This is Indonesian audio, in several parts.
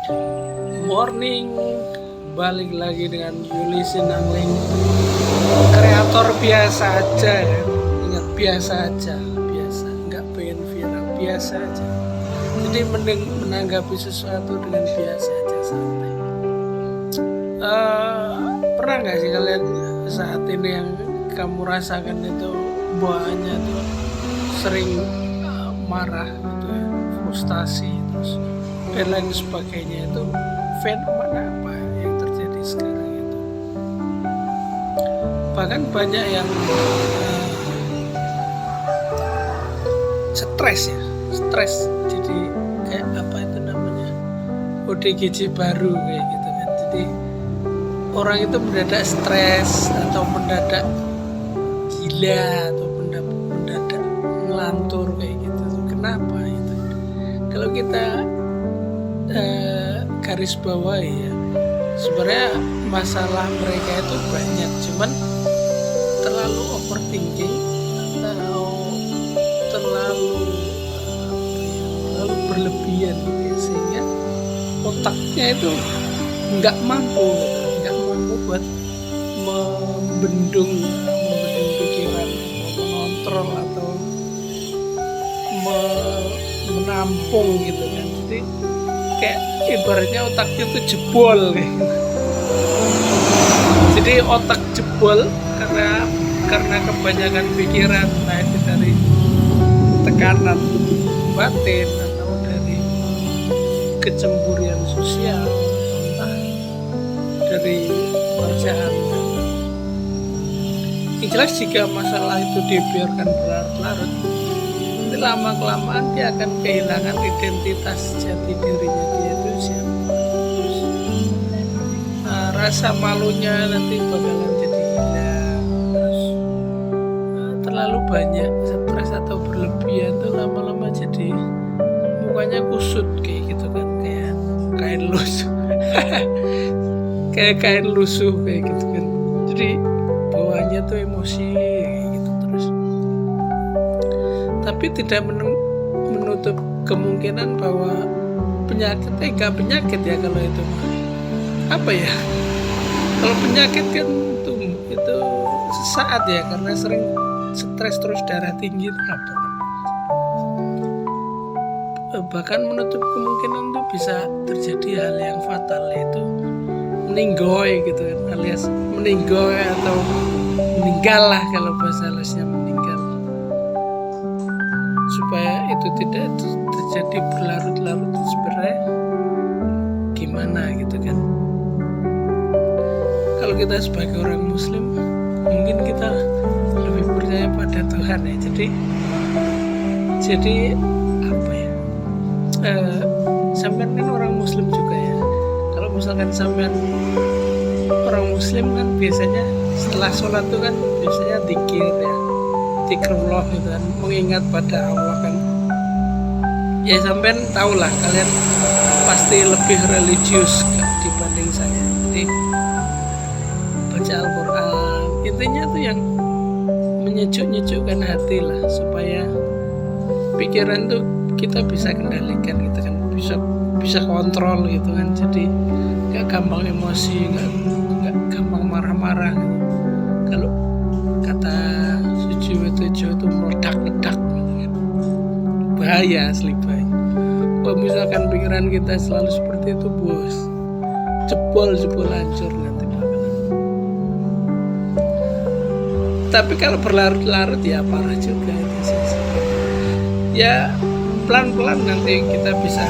Morning, balik lagi dengan Yuli Sinangling, kreator biasa aja ya. Ingat, biasa aja, biasa, nggak pengen viral, biasa aja. Jadi mending menanggapi sesuatu dengan biasa aja, santai. Pernah nggak sih kalian saat ini yang kamu rasakan itu bawaannya tuh sering marah gitu ya, frustasi terus dan lain sebagainya? Itu fenomena apa yang terjadi sekarang itu? Bahkan banyak yang stres, jadi kayak apa itu namanya, ODGJ baru kayak gitu kan. Jadi orang itu mendadak stres atau mendadak gila atau mendadak ngelantur kayak gitu. Kenapa itu? Kalau kita garis bawah ya, sebenarnya masalah mereka itu banyak, cuman terlalu overthinking atau terlalu berlebihan gitu ya, sehingga otaknya itu nggak mampu buat membendung pikiran, mengontrol atau menampung gitu kan. Jadi kayak ibaratnya otaknya itu jebol kayak gitu. Jadi otak jebol karena kebanyakan pikiran, entah itu dari tekanan batin atau dari kecemburian sosial, entah dari pekerjaan. Yang jelas jika masalah itu dibiarkan berlarut-larut, nanti lama-kelamaan dia akan kehilangan identitas jati dirinya, dia itu siapa. Terus rasa malunya nanti bakalan jadi hilang. Terus terlalu banyak stres atau berlebihan tuh lama-lama jadi mukanya kusut kayak gitu kan, kayak kain lusuh kayak kain lusuh kayak gitu kan. Jadi bawaannya tuh emosi kayak gitu terus. Tapi tidak menutup kemungkinan bahwa penyakitnya enggak penyakit ya kalau itu mah. Apa ya? Kalau penyakit kan itu sesaat ya, karena sering stres terus darah tinggi itu apa? Bahkan menutup kemungkinan itu bisa terjadi hal yang fatal, yaitu meninggoy gitu kan, alias meninggoy atau meninggal lah kalau bahasa halusnya, meninggal. Supaya itu tidak terjadi berlarut-larut sebenarnya gimana gitu kan. Kalau kita sebagai orang muslim mungkin kita lebih percaya pada Tuhan ya. Jadi apa ya, sampean kan orang muslim juga ya. Kalau misalkan sampean orang muslim kan biasanya setelah sholat tuh kan biasanya zikir ya, zikrullah gitu kan, mengingat pada Allah kan. Ya sampean tahulah, kalian pasti lebih religius dibanding saya. Jadi baca Al-Quran, intinya tuh yang menyejuk-nyejukkan hati lah, supaya pikiran tuh kita bisa kendalikan gitu kan, bisa kontrol gitu kan. Jadi nggak gampang emosi, nggak gampang marah-marah gitu. Kalau kata Sujiwo Tejo itu meledak-ledak gitu kan, bahaya, asli bahaya. Kalau misalkan pikiran kita selalu seperti itu, bos, jebol hancur nanti bakalan. Tapi kalau berlarut-larut ya parah juga itu sih. Ya pelan-pelan nanti kita bisa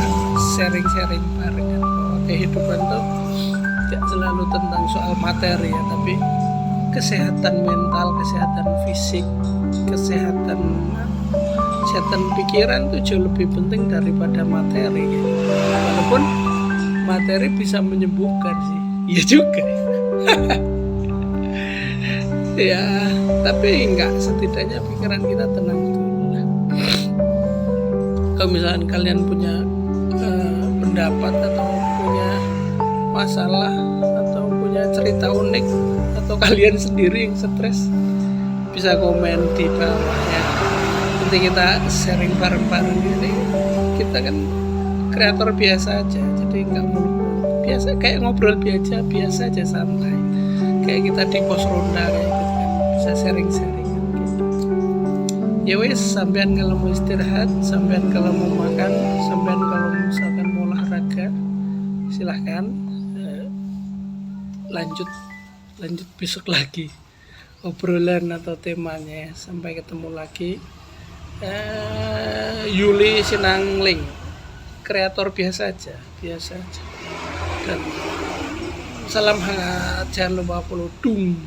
sharing-sharing barengan bahwa kehidupan tuh tidak selalu tentang soal materi ya, tapi kesehatan mental, kesehatan fisik, kesehatan pikiran tuh jauh lebih penting daripada materi gitu. Walaupun materi bisa menyembuhkan sih, iya juga ya, tapi enggak, setidaknya pikiran kita tenang dulu lah. Kalau misalkan kalian punya pendapat atau punya masalah atau punya cerita unik, atau kalian sendiri yang stres, bisa komen di bawah ya. Nanti kita sharing bareng-bareng. Ini kita kan kreator biasa aja, jadi nggak muluk-muluk, biasa kayak ngobrol biasa aja, santai kayak kita di pos ronda kayak gitu kan, bisa sharing-sharing gitu. Ya wes, sampean kalau mau istirahat, sampean kalau mau makan, sampean kalau misalkan mau olahraga, silahkan lanjut besok lagi obrolan atau temanya. Sampai ketemu lagi. Yuli Sinangling, kreator biasa aja. Dan salam hangat, jangan lupa follow dung.